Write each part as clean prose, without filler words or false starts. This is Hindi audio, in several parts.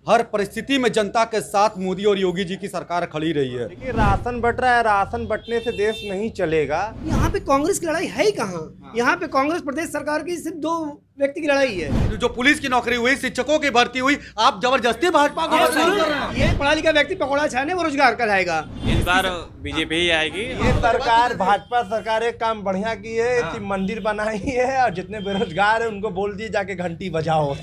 हर परिस्थिति में जनता के साथ मोदी और योगी जी की सरकार खड़ी रही है। देखिए, राशन बट रहा है, राशन बटने से देश नहीं चलेगा। यहाँ पे कांग्रेस की लड़ाई है ही कहाँ? यहाँ पे कांग्रेस प्रदेश सरकार की सिर्फ दो व्यक्ति की लड़ाई है। जो पुलिस की नौकरी हुई, शिक्षकों की भर्ती हुई, आप जबरदस्ती भाजपा को ये पढ़ा लिखा व्यक्ति पकौड़ा छाने वो रोजगार कराएगा। इस बार बीजेपी ही आएगी। ये सरकार, भाजपा सरकार एक काम बढ़िया की है कि मंदिर बनाई है और जितने बेरोजगार है उनको बोल दिए जाके घंटी बजाओ।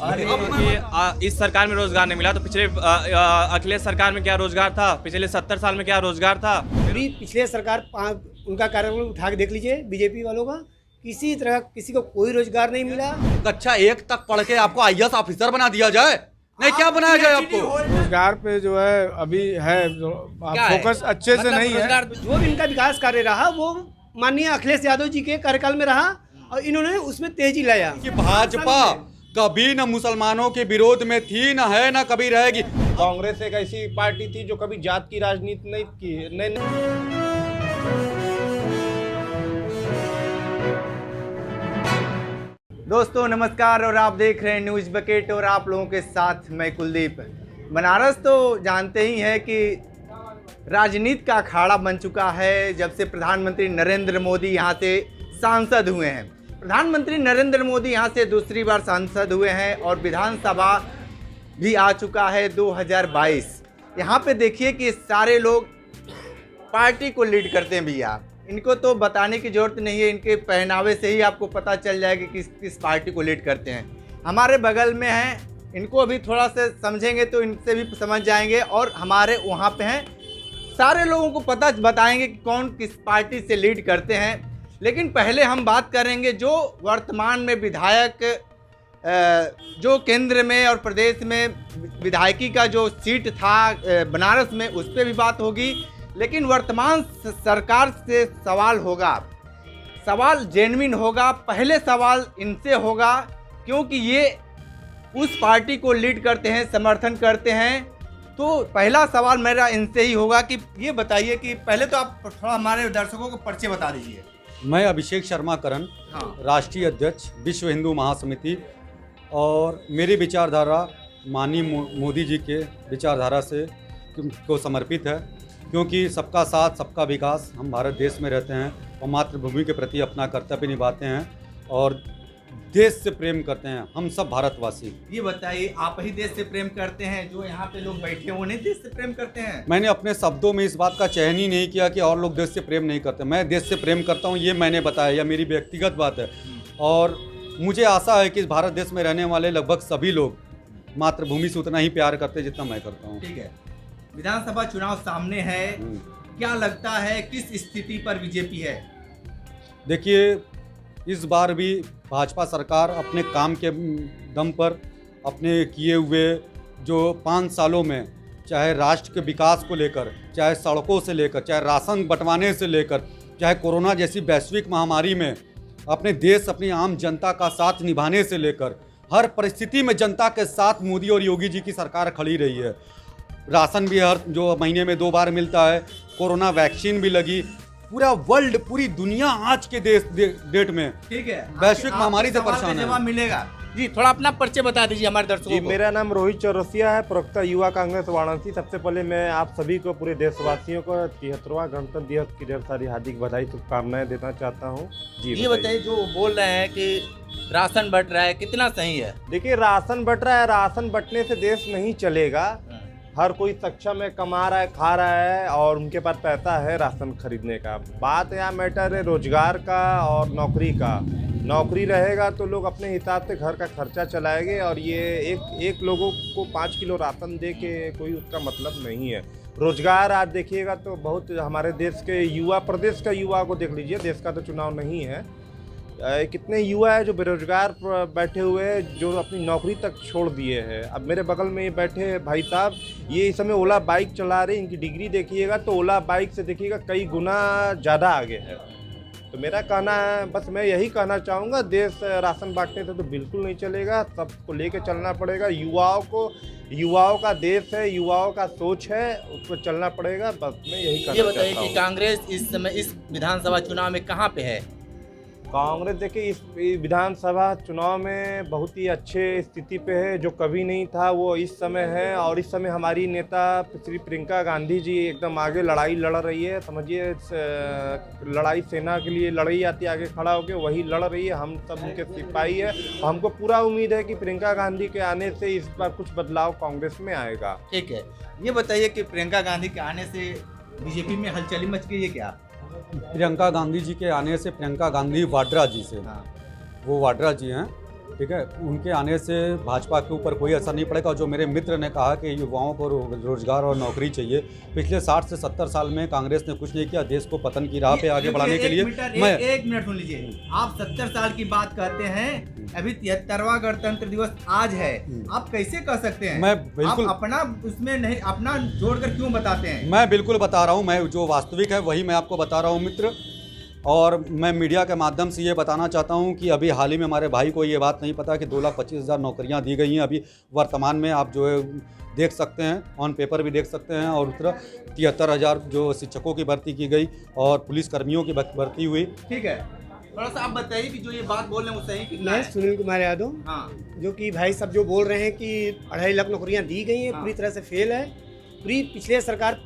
इस सरकार में रोजगार नहीं मिला तो पिछले अखिलेश सरकार में क्या रोजगार था? पिछले 70 साल में क्या रोजगार था? अभी पिछले सरकार उनका कार्यक्रम उठा के देख लीजिए बीजेपी वालों का, किसी तरह किसी को कोई रोजगार नहीं मिला। कक्षा 1 तक पढ़ के आपको IAS ऑफिसर बना दिया जाए? नहीं, क्या बनाया जाए आपको? रोजगार पे जो है अभी है फोकस अच्छे से नहीं है। जो भी इनका विकास कार्य रहा वो माननीय अखिलेश यादव जी के कार्यकाल में रहा और इन्होंने उसमें तेजी लाया। कि भाजपा कभी न मुसलमानों के विरोध में थी, न है, न कभी रहेगी। कांग्रेस एक ऐसी पार्टी थी जो कभी जात की राजनीति नहीं की। नहीं। दोस्तों नमस्कार, और आप देख रहे हैं न्यूज़ बकेट और आप लोगों के साथ मैं कुलदीप। बनारस तो जानते ही हैं कि राजनीति का अखाड़ा बन चुका है जब से प्रधानमंत्री नरेंद्र मोदी यहाँ से सांसद हुए हैं। प्रधानमंत्री नरेंद्र मोदी यहाँ से दूसरी बार सांसद हुए हैं और विधानसभा भी आ चुका है 2022। यहाँ पे देखिए कि सारे लोग पार्टी को लीड करते हैं भैया। इनको तो बताने की ज़रूरत नहीं है, इनके पहनावे से ही आपको पता चल जाएगा कि किस पार्टी को लीड करते हैं। हमारे बगल में हैं, इनको अभी थोड़ा सा समझेंगे तो इनसे भी समझ जाएंगे। और हमारे वहाँ पे हैं, सारे लोगों को पता बताएंगे कि कौन किस पार्टी से लीड करते हैं। लेकिन पहले हम बात करेंगे जो वर्तमान में विधायक जो केंद्र में और प्रदेश में विधायकी का जो सीट था बनारस में, उस पर भी बात होगी। लेकिन वर्तमान सरकार से सवाल होगा, सवाल जेन्युइन होगा। पहले सवाल इनसे होगा क्योंकि ये उस पार्टी को लीड करते हैं, समर्थन करते हैं। तो पहला सवाल मेरा इनसे ही होगा कि ये बताइए कि पहले तो आप थोड़ा हमारे दर्शकों को परिचय बता दीजिए। मैं अभिषेक शर्मा करण, राष्ट्रीय अध्यक्ष विश्व हिंदू महासमिति, और मेरी विचारधारा माननीय मोदी जी के विचारधारा से को समर्पित है। क्योंकि सबका साथ सबका विकास, हम भारत देश में रहते हैं और मातृभूमि के प्रति अपना कर्तव्य निभाते हैं और देश से प्रेम करते हैं हम सब भारतवासी। ये बताइए, आप ही देश से प्रेम करते हैं? जो यहाँ पे लोग बैठे हैं वो नहीं देश से प्रेम करते हैं? मैंने अपने शब्दों में इस बात का चयन ही नहीं किया कि और लोग देश से प्रेम नहीं करते। मैं देश से प्रेम करता हूँ, ये मैंने बताया, यह मेरी व्यक्तिगत बात है। और मुझे आशा है कि इस भारत देश में रहने वाले लगभग सभी लोग मातृभूमि से उतना ही प्यार करते हैं जितना मैं करता हूँ। ठीक है, विधानसभा चुनाव सामने है, क्या लगता है किस स्थिति पर बीजेपी है? देखिए, इस बार भी भाजपा सरकार अपने काम के दम पर, अपने किए हुए जो 5 सालों में, चाहे राष्ट्र के विकास को लेकर, चाहे सड़कों से लेकर, चाहे राशन बंटवाने से लेकर, चाहे कोरोना जैसी वैश्विक महामारी में अपने देश, अपनी आम जनता का साथ निभाने से लेकर, हर परिस्थिति में जनता के साथ मोदी और योगी जी की सरकार खड़ी रही है। राशन भी हर जो महीने में 2 बार मिलता है, कोरोना वैक्सीन भी लगी। पूरा वर्ल्ड, पूरी दुनिया आज के डेट में ठीक है वैश्विक महामारी से परेशान है। मिलेगा जी, थोड़ा अपना परिचय बता दीजिए हमारे दर्शकों जी, को। मेरा नाम रोहित चौरसिया है, प्रवक्ता युवा कांग्रेस वाराणसी। सबसे पहले मैं आप सभी को, पूरे देशवासियों को 73वां गणतंत्र दिवस की ढेर सारी हार्दिक बधाई, शुभकामनाएं देना चाहता हूँ। जी ये बताइए, जो बोल रहे हैं कि राशन बट रहा है, कितना सही है? देखिए, राशन बट रहा है, राशन बटने से देश नहीं चलेगा। हर कोई सक्षम है, कमा रहा है, खा रहा है और उनके पास पैसा है राशन खरीदने का। बात यहाँ मैटर है रोजगार का और नौकरी का। नौकरी रहेगा तो लोग अपने हिसाब से घर का खर्चा चलाएंगे और ये एक लोगों को 5 किलो राशन दे के कोई उसका मतलब नहीं है। रोजगार आज देखिएगा तो बहुत, हमारे देश के युवा, प्रदेश का युवा को देख लीजिए, देश का तो चुनाव नहीं है, कितने युवा है जो बेरोजगार बैठे हुए हैं, जो अपनी नौकरी तक छोड़ दिए हैं। अब मेरे बगल में ये बैठे भाई साहब, ये इस समय ओला बाइक चला रहे हैं, इनकी डिग्री देखिएगा तो ओला बाइक से देखिएगा कई गुना ज़्यादा आगे है। तो मेरा कहना है, बस मैं यही कहना चाहूँगा, देश राशन बांटने से तो बिल्कुल नहीं चलेगा, सबको लेके चलना पड़ेगा। युवाओं का देश है, युवाओं का सोच है, उसको चलना पड़ेगा। बस मैं यही कहना चाहता हूँ। ये बताइए कि कांग्रेस इस समय इस विधानसभा चुनाव में कहाँ पे है? कांग्रेस देखिए इस विधानसभा चुनाव में बहुत ही अच्छे स्थिति पे है। जो कभी नहीं था वो इस समय है, और इस समय हमारी नेता श्री प्रियंका गांधी जी एकदम आगे लड़ाई लड़ रही है। समझिए लड़ाई सेना के लिए लड़ाई आती है, आगे खड़ा होकर वही लड़ रही है। हम सब उनके सिपाही है और हमको पूरा उम्मीद है कि प्रियंका गांधी के आने से इस बार कुछ बदलाव कांग्रेस में आएगा। ठीक है, ये बताइए कि प्रियंका गांधी के आने से बीजेपी में हलचली मच गई है क्या? प्रियंका गांधी जी के आने से, प्रियंका गांधी वाड्रा जी से, हाँ। वो वाड्रा जी हैं, ठीक है, उनके आने से भाजपा के ऊपर कोई असर नहीं पड़ेगा। जो मेरे मित्र ने कहा कि युवाओं को रोजगार और नौकरी चाहिए, पिछले 60 से 70 साल में कांग्रेस ने कुछ नहीं किया देश को पतन की राह पे आगे बढ़ाने के लिए। एक मिनट सुन लीजिए, आप 70 साल की बात करते हैं, अभी 73वां गणतंत्र दिवस आज है, आप कैसे कह सकते हैं? मैं बिल्कुल आप अपना उसमें नहीं, अपना जोड़कर क्यों बताते हैं? मैं बिल्कुल बता रहा हूँ, मैं जो वास्तविक है वही मैं आपको बता रहा हूँ मित्र। और मैं मीडिया के माध्यम से ये बताना चाहता हूँ कि अभी हाल ही में हमारे भाई को ये बात नहीं पता कि 2,25,000 नौकरियाँ दी गई हैं। अभी वर्तमान में आप जो है देख सकते हैं, ऑन पेपर भी देख सकते हैं। और उस तरह 73,000 जो शिक्षकों की भर्ती की गई और पुलिस कर्मियों की भर्ती हुई। ठीक है, थोड़ा सा आप बताइए कि जो ये बात बोल रहे हैं वो सही कितना मैं है? सुनील कुमार यादव, हाँ। जो कि भाई सब जो बोल रहे हैं कि 2.5 लाख नौकरियां दी गई हैं, हाँ। पूरी तरह से फेल है। पूरी पिछले सरकार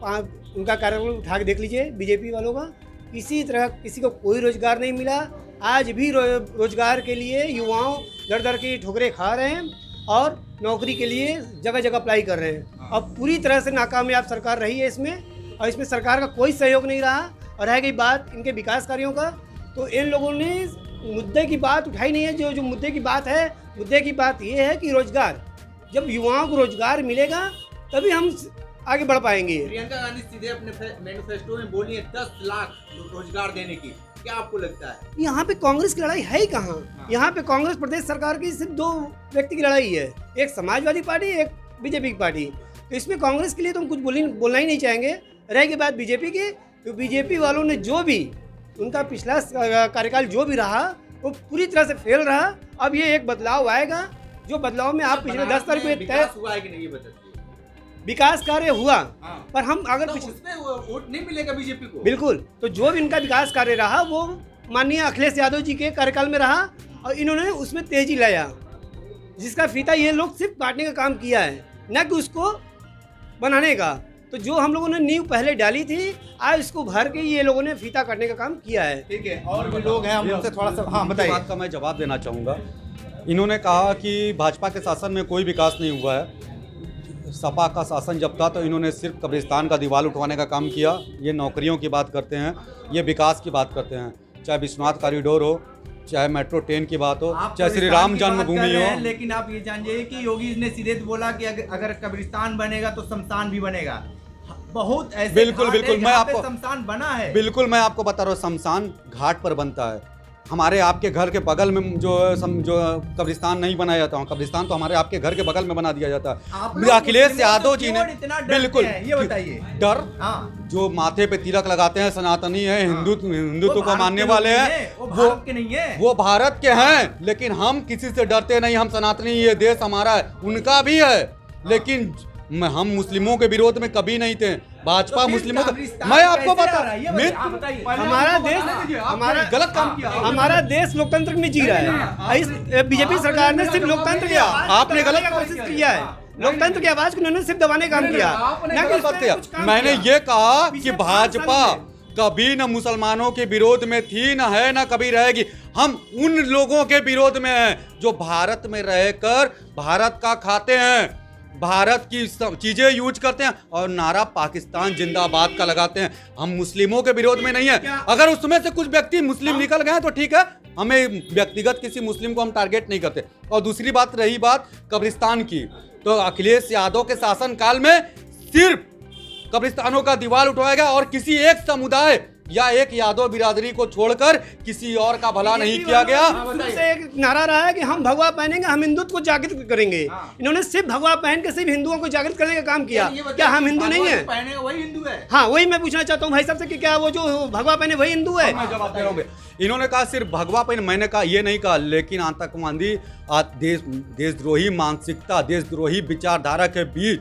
उनका कार्यकाल उठा के देख लीजिए बीजेपी वालों का, किसी तरह किसी को कोई रोजगार नहीं मिला। आज भी रोजगार के लिए युवाओं दर दर की ठोकरें खा रहे हैं और नौकरी के लिए जगह जगह अप्लाई कर रहे हैं। अब पूरी तरह से नाकामयाब सरकार रही है इसमें, और इसमें सरकार का कोई सहयोग नहीं रहा। और रह गई बात इनके विकास कार्यों का, तो इन लोगों ने मुद्दे की बात उठाई नहीं है। जो मुद्दे की बात है, मुद्दे की बात ये है कि रोजगार, जब युवाओं को रोजगार मिलेगा तभी हम आगे बढ़ पाएंगे। प्रियंका गांधी सीधे अपने मैनिफेस्टो में बोली है 10 लाख रोजगार देने की, क्या आपको लगता है? यहाँ पे कांग्रेस की लड़ाई है ही कहाँ? यहाँ पे कांग्रेस प्रदेश सरकार की सिर्फ 2 व्यक्ति की लड़ाई है, एक समाजवादी पार्टी, एक बीजेपी की पार्टी। तो इसमें कांग्रेस के लिए तो हम कुछ बोलना ही नहीं चाहेंगे। रहेगी बात बीजेपी की, तो बीजेपी वालों ने जो भी उनका पिछला कार्यकाल जो भी रहा वो पूरी तरह से फेल रहा। अब ये एक बदलाव आएगा, जो बदलाव में आप पिछले 10 साल में विकास हुआ है कि नहीं ये बताइए। विकास कार्य हुआ, हाँ। पर हम अगर तो उसमें वोट नहीं मिलेगा बीजेपी को। बिल्कुल, तो जो भी इनका विकास कार्य रहा वो माननीय अखिलेश यादव जी के कार्यकाल में रहा, और इन्होंने उसमें तेजी लाया, जिसका फीता ये लोग सिर्फ काटने का काम किया है, न कि उसको बनाने का। तो जो हम लोगों ने नींव पहले डाली थी, आज इसको भर के ये लोगों ने फीता काटने का काम किया है। ठीक है, और भी लोग हैं, हम उनसे थोड़ा सा हाँ बताइए। बात का मैं जवाब देना चाहूँगा। इन्होंने कहा कि भाजपा के शासन में कोई विकास नहीं हुआ है। सपा का शासन जब था तो इन्होंने सिर्फ कब्रिस्तान का दीवार उठवाने का काम किया। ये नौकरियों की बात करते हैं, ये विकास की बात करते हैं, चाहे विश्वनाथ कॉरिडोर हो, चाहे मेट्रो ट्रेन की बात हो, चाहे श्री राम जन्मभूमि हो। लेकिन आप ये जानिए कि योगी ने सीधे बोला कि अगर कब्रिस्तान बनेगा तो शमशान भी बनेगा। बहुत ऐसे बिल्कुल बिल्कुल, मैं आपको शमशान बना है। बिल्कुल मैं आपको बता रहा हूँ, शमशान घाट पर बनता है। हमारे आपके घर के बगल में जो कब्रिस्तान नहीं बनाया जाता, कब्रिस्तान तो हमारे आपके घर के बगल में बना दिया जाता है। अखिलेश यादव जी ने बिल्कुल, ये बताइए डर, हाँ। जो माथे पे तिलक लगाते हैं, सनातनी है, हिंदुत्व को मानने वाले हैं, वो भारत के हैं। लेकिन हम किसी से डरते नहीं, हम सनातनी, ये देश हमारा है, उनका भी है। लेकिन हम मुस्लिमों के विरोध में कभी नहीं थे। भाजपा तो मुस्लिमों का, मैं आपको बता, हमारा देश, हमारा गलत काम किया, हमारा देश लोकतंत्र में जी रहा है। इस बीजेपी सरकार ने सिर्फ लोकतंत्र किया, आपने गलत कोशिश किया है। लोकतंत्र की आवाज को उन्होंने सिर्फ दबाने का काम किया। मैंने ये कहा कि भाजपा कभी न मुसलमानों के विरोध में थी, न है, न कभी रहेगी। हम उन लोगों के विरोध में हैं जो भारत में रहकर भारत का खाते हैं, भारत की चीजें यूज करते हैं और नारा पाकिस्तान जिंदाबाद का लगाते हैं। हम मुस्लिमों के विरोध में नहीं है। अगर उसमें से कुछ व्यक्ति मुस्लिम निकल गए तो ठीक है, हमें व्यक्तिगत किसी मुस्लिम को हम टारगेट नहीं करते। और दूसरी बात, रही बात कब्रिस्तान की, तो अखिलेश यादव के शासनकाल में सिर्फ कब्रिस्तानों का दीवार उठवाया गया और किसी एक समुदाय या एक यादव बिरादरी को छोड़कर किसी और का भला नहीं किया गया। से एक नारा रहा है कि हम भगवा पहनेंगे, हम हिंदुत्व को जागृत करेंगे। इन्होंने सिर्फ भगवा पहन के सिर्फ हिंदुओं को जागृत करने का काम किया। क्या हम हिंदू नहीं है? वही हिंदू है। हाँ, वही मैं पूछना चाहता हूँ भाई साहब से कि क्या वो जो भगवा पहने वही हिंदू है? मैं जवाब दे रहा हूँ। इन्होंने कहा सिर्फ भगवा पहन, मैंने कहा ये नहीं कहा, लेकिन आतंकवादी देशद्रोही मानसिकता, देशद्रोही विचारधारा के बीच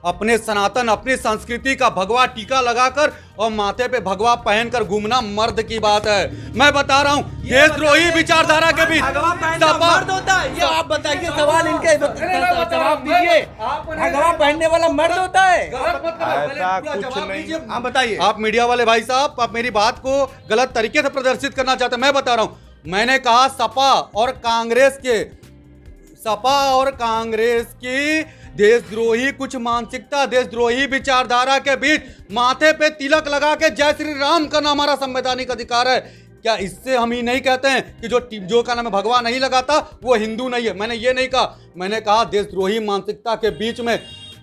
अपने सनातन अपनी संस्कृति का भगवा टीका लगाकर और माथे पे भगवा पहनकर घूमना मर्द की बात है। मैं बता रहा हूँ देशद्रोही विचारधारा के बीच मर्द होता है ये आप बताइए, सवाल इनके जवाब दीजिए। भगवा पहनने वाला मर्द होता है? ऐसा कुछ नहीं। आप बताइए। आप मीडिया वाले भाई साहब, आप मेरी बात को गलत तरीके से प्रदर्शित करना चाहते हैं। मैं बता रहा हूँ, मैंने कहा सपा और कांग्रेस की देशद्रोही कुछ मानसिकता, देशद्रोही विचारधारा के बीच माथे पे तिलक लगा के जय श्री राम करना हमारा संवैधानिक अधिकार है। क्या इससे हम ही नहीं कहते हैं कि जो का नाम है भगवा नहीं लगाता वो हिंदू नहीं है? मैंने ये नहीं कहा, मैंने कहा देशद्रोही मानसिकता के बीच में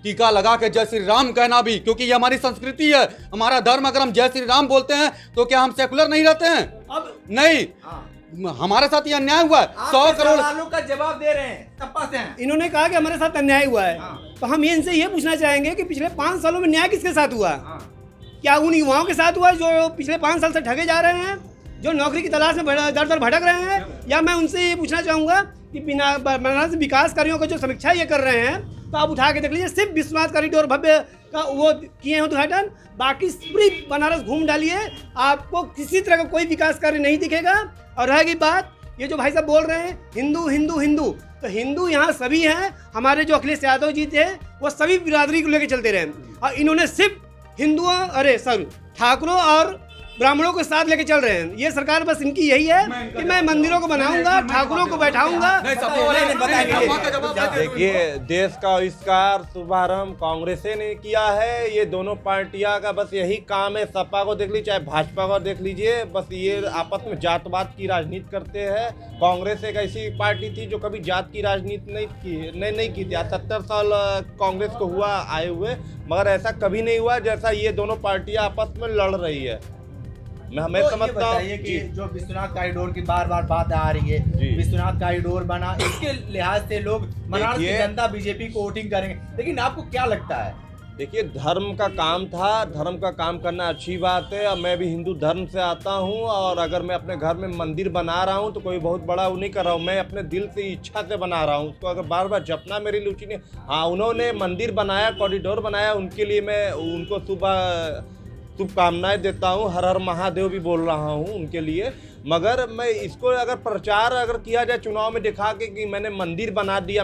टीका लगा के जय श्री राम कहना भी, क्योंकि ये हमारी संस्कृति है, हमारा धर्म। अगर हम जय श्री राम बोलते हैं तो क्या हम सेकुलर नहीं रहते हैं? अब नहीं, हमारे साथ ये अन्याय हुआ है। 100 करोड़ सवालों का जवाब दे रहे हैं, सपा से हैं। इन्होंने कहा कि हमारे साथ अन्याय हुआ है, तो हम इनसे ये पूछना चाहेंगे कि पिछले 5 सालों में न्याय किसके साथ हुआ? क्या उन युवाओं के साथ हुआ जो पिछले 5 साल से ठगे जा रहे हैं, जो नौकरी की तलाश में दर दर भटक रहे हैं? या मैं उनसे ये पूछना चाहूँगा कि बिना बनारस विकास कार्यों का जो समीक्षा ये कर रहे हैं, तो आप उठा के देख लीजिए, सिर्फ विश्वनाथ कॉरिडोर भव्य का वो किए हैं उद्घाटन, बाकी पूरी बनारस घूम डालिए, आपको किसी तरह का कोई विकास कार्य नहीं दिखेगा। और रहेगी बात ये जो भाई साहब बोल रहे हैं हिंदू हिंदू हिंदू, तो हिंदू यहाँ सभी हैं। हमारे जो अखिलेश यादव जी थे वो सभी बिरादरी को लेकर चलते रहे, और इन्होंने सिर्फ ठाकुरों और ब्राह्मणों को साथ लेके चल रहे हैं। ये सरकार बस इनकी यही है कि मैं मंदिरों को बनाऊंगा, ठाकुरों को बैठाऊंगा। देखिए, देश का आविष्कार शुभारंभ कांग्रेस ने किया है। ये दोनों पार्टियां का बस यही काम है। सपा को देख लीजिए, चाहे भाजपा को देख लीजिए, बस ये आपस में जातवाद की राजनीति करते हैं। कांग्रेस एक ऐसी पार्टी थी जो कभी जात की राजनीति नहीं की थी। आज 70 साल कांग्रेस को हुआ आए हुए, मगर ऐसा कभी नहीं हुआ जैसा ये दोनों पार्टियां आपस में लड़ रही है। मैं तो समझता हूँ कि जो विश्वनाथ कॉरिडोर की बार बार बात आ रही है, विश्वनाथ कॉरिडोर बना, इसके लिहाज से लोग बनारस की जनता बीजेपी को वोटिंग करेंगे, लेकिन आपको क्या लगता है? देखिए, धर्म का काम था, धर्म का काम करना अच्छी बात है। अब मैं भी हिंदू धर्म से आता हूँ, और अगर मैं अपने घर में मंदिर बना रहा हूँ तो कोई बहुत बड़ा वो नहीं कर रहा हूँ, मैं अपने दिल से इच्छा से बना रहा हूँ। उसको अगर बार बार जपना मेरी रुचि नहीं। हाँ, उन्होंने मंदिर बनाया, कॉरिडोर बनाया, उनके लिए मैं उनको शुभकामनाएं देता हूँ। हर हर महादेव भी बोल रहा हूँ उनके लिए। मगर मैं इसको अगर प्रचार किया जाए चुनाव में दिखा के कि मैंने मंदिर बना दिया,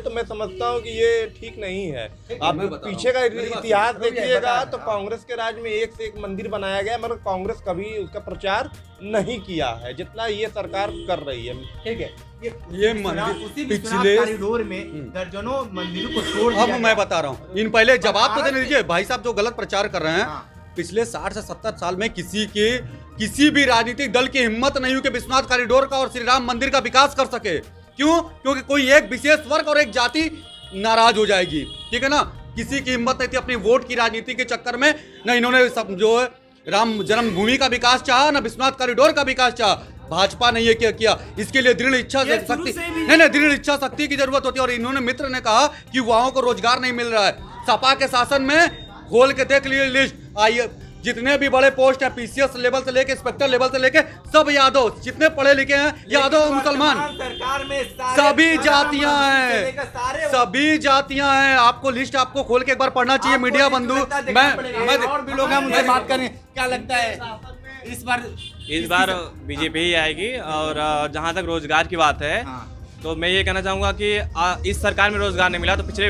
तो मैं समझता हूँ कि ये ठीक नहीं है। आप पीछे का इतिहास देखिएगा तो कांग्रेस के राज में एक से एक मंदिर बनाया गया, मगर कांग्रेस कभी उसका प्रचार नहीं किया है जितना ये सरकार कर रही है। ठीक है, ये मंदिर पिछले कॉरिडोर में दर्जनों मंदिरों को छोड़ दिया। अब मैं बता रहा हूँ, इन पहले जवाब तो देने दीजिए भाई साहब जो गलत प्रचार कर रहे हैं। पिछले 60 से 70 साल में किसी भी राजनीतिक दल की हिम्मत नहीं हुई कि विश्वनाथ कॉरिडोर का और श्री राम मंदिर का विकास कर सके। क्यों? क्योंकि कोई एक विशेष वर्ग और एक जाति नाराज हो जाएगी, ठीक है ना। किसी की हिम्मत नहीं थी अपनी वोट की राजनीति के चक्कर में। न इन्होंने सब जो है राम जन्मभूमि का विकास चाहा, न विश्वनाथ कॉरिडोर का विकास चाहा। भाजपा ने ये क्या किया, इसके लिए दृढ़ इच्छा शक्ति नहीं, दृढ़ इच्छा शक्ति की जरूरत होती है। और इन्होंने मित्र ने कहा कि युवाओं को रोजगार नहीं मिल रहा है। सपा के शासन में खोल के देख लिए लिस्ट, आइए जितने भी बड़े पोस्ट है, पीसीएस लेवल से लेके इंस्पेक्टर लेवल से लेके सब यादव, जितने पढ़े लिखे हैं यादव मुसलमान, सरकार में सभी जातियां हैं, सभी जातियां हैं। आपको लिस्ट आपको खोल के एक बार पढ़ना चाहिए मीडिया बंधु। मैं और भी लोग हैं मुझे बात करें, क्या लगता है इस बार बीजेपी ही आएगी। और जहां तक रोजगार की बात है, तो मैं ये कहना चाहूँगा कि इस सरकार में रोजगार नहीं मिला, तो पिछले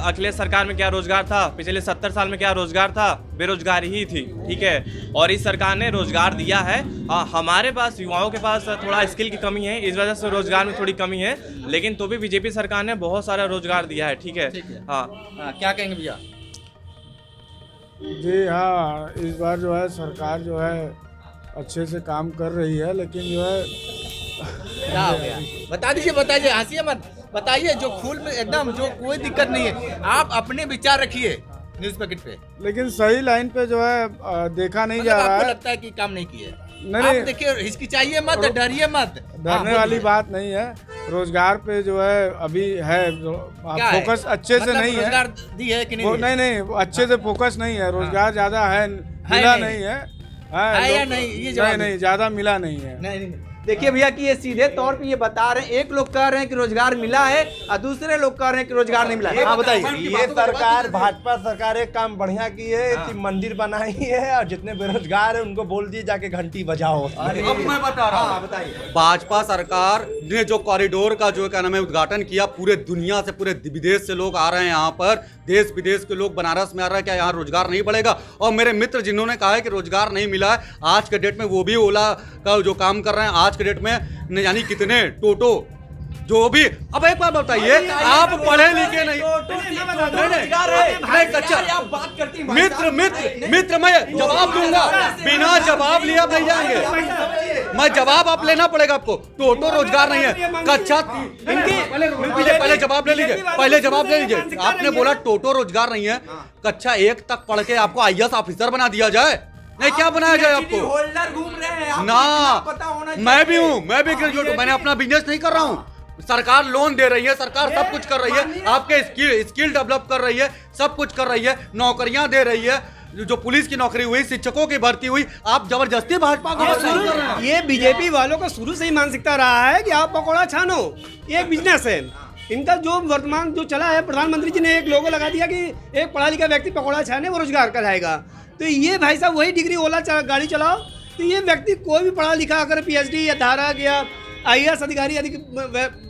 अखिलेश सरकार में क्या रोजगार था, पिछले 70 साल में क्या रोजगार था? बेरोजगारी ही थी, ठीक है। और इस सरकार ने रोजगार दिया है। हमारे पास युवाओं के पास थोड़ा स्किल की कमी है, इस वजह से रोजगार में थोड़ी कमी है, लेकिन तो भी बीजेपी सरकार ने बहुत सारा रोजगार दिया है, ठीक है। हाँ, क्या कहेंगे भैया? जी हाँ, इस बार जो है सरकार जो है अच्छे से काम कर रही है, लेकिन जो है क्या हो गया? बता दीजिए, बताइए, हंसिए मत, बताइए। जो खूल में एकदम जो कोई दिक्कत नहीं है, आप अपने विचार रखिए न्यूज पैकेट पे। लेकिन सही लाइन पे जो है देखा नहीं जा रहा है। आपको लगता है कि काम नहीं किए? नहीं, देखिए, हिचकिचाइए मत, डरिए मत, डरने वाली बात नहीं है। रोजगार पे जो है अभी है फोकस अच्छे से नहीं है। रोजगार दी है कि नहीं? नहीं, अच्छे से फोकस नहीं है। रोजगार ज्यादा है, मिला नहीं है या नहीं, ये नहीं ज्यादा मिला नहीं है। नहीं, देखिए भैया कि ये सीधे तौर पे ये बता रहे हैं, एक लोग कह रहे हैं कि रोजगार मिला है और दूसरे लोग कह रहे हैं कि रोजगार नहीं मिला है। हाँ बताइए। ये सरकार, भाजपा सरकार एक काम बढ़िया की है कि मंदिर बनाई है और जितने बेरोजगार है उनको बोल दिए जाके घंटी बजाओ। अब मैं बता रहा हूँ, बताइए। भाजपा सरकार ने जो कॉरिडोर का जो क्या नाम है उद्घाटन किया, पूरे दुनिया से, पूरे विदेश से लोग आ रहे हैं यहाँ पर, देश विदेश के लोग बनारस में आ रहे हैं। क्या यहाँ रोजगार नहीं बढ़ेगा? और मेरे मित्र जिन्होंने कहा है कि रोजगार नहीं मिला है, आज के डेट में वो भी ओला का जो काम कर रहे हैं, आज के डेट में न जानी कितने टोटो जो भी। अब एक बात बताइए, आप पढ़े लिखे नहीं, मित्र मैं जवाब दूंगा, बिना जवाब लिए आप नहीं जाएंगे। मैं जवाब आप लेना पड़ेगा आपको। टोटो रोजगार नहीं है। कक्षा पहले जवाब ले लीजिए, पहले जवाब ले लीजिए। आपने बोला टोटो रोजगार नहीं है, कक्षा 1 तक पढ़ के आपको IAS ऑफिसर बना दिया जाए? नहीं, क्या बनाया जाए आपको? होल्डर घूम रहे हैं ना, मैं भी हूँ, मैं भी ग्रेजुएट हूँ, मैंने अपना बिजनेस नहीं कर रहा हूँ। सरकार लोन दे रही है, सरकार सब कुछ कर रही है, आपके स्किल डेवलप कर रही है, सब कुछ कर रही है, नौकरियां दे रही है। जो पुलिस की नौकरी हुई, शिक्षकों की भर्ती हुई, आप जबरदस्ती भाजपा को कर रहे हैं। ये बीजेपी वालों का शुरू से ही मानसिकता रहा है कि आप पकौड़ा छानो, ये एक बिजनेस है इनका। जो वर्तमान जो चला है, प्रधानमंत्री जी ने एक लोगो लगा दिया कि एक पढ़ा लिखा व्यक्ति पकौड़ा छाने वो रोजगार कराएगा। तो ये भाई साहब वही डिग्री ओला गाड़ी चलाओ, तो ये व्यक्ति कोई भी पढ़ा लिखा अगर PhD या धारक या IAS अधिकारी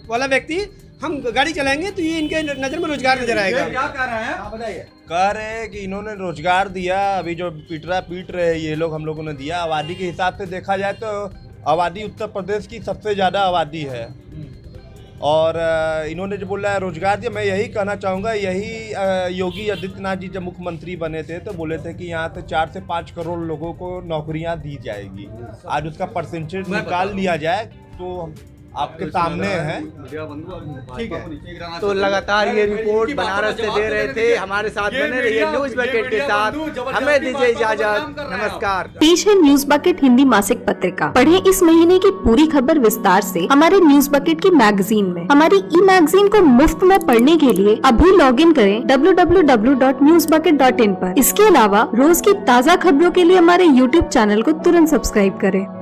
वाला व्यक्ति हम गाड़ी चलाएंगे तो ये इनके नजर में रोजगार नजर आएगा। क्या कह रहे हैं आप बताइए। कह रहे हैं कि इन्होंने रोजगार दिया, अभी जो पीट रहे हैं ये लोग, हम लोगों ने दिया। आबादी के हिसाब से देखा जाए तो आबादी उत्तर प्रदेश की सबसे ज़्यादा आबादी है, और इन्होंने जो बोला है रोजगार दिया, मैं यही कहना चाहूँगा, यही योगी आदित्यनाथ जी जब मुख्यमंत्री बने थे तो बोले थे कि यहाँ से 4 से 5 करोड़ लोगों को नौकरियाँ दी जाएगी। आज उसका परसेंटेज निकाल लिया जाए तो आपके सामने है। ठीक है, तो लगातार ये रिपोर्ट बनारस से दे रहे थे। हमारे साथ बने रहिए न्यूज बकेट के साथ। हमें दीजिए इजाजत, नमस्कार। पेश है न्यूज बकेट हिंदी मासिक पत्रिका। पढ़ें इस महीने की पूरी खबर विस्तार से हमारे न्यूज बकेट की मैगजीन में। हमारी ई मैगजीन को मुफ्त में पढ़ने के लिए अभी लॉग इन करें www.newsbucket.in पर। इसके अलावा रोज की ताज़ा खबरों के लिए हमारे YouTube चैनल को तुरंत सब्सक्राइब करें।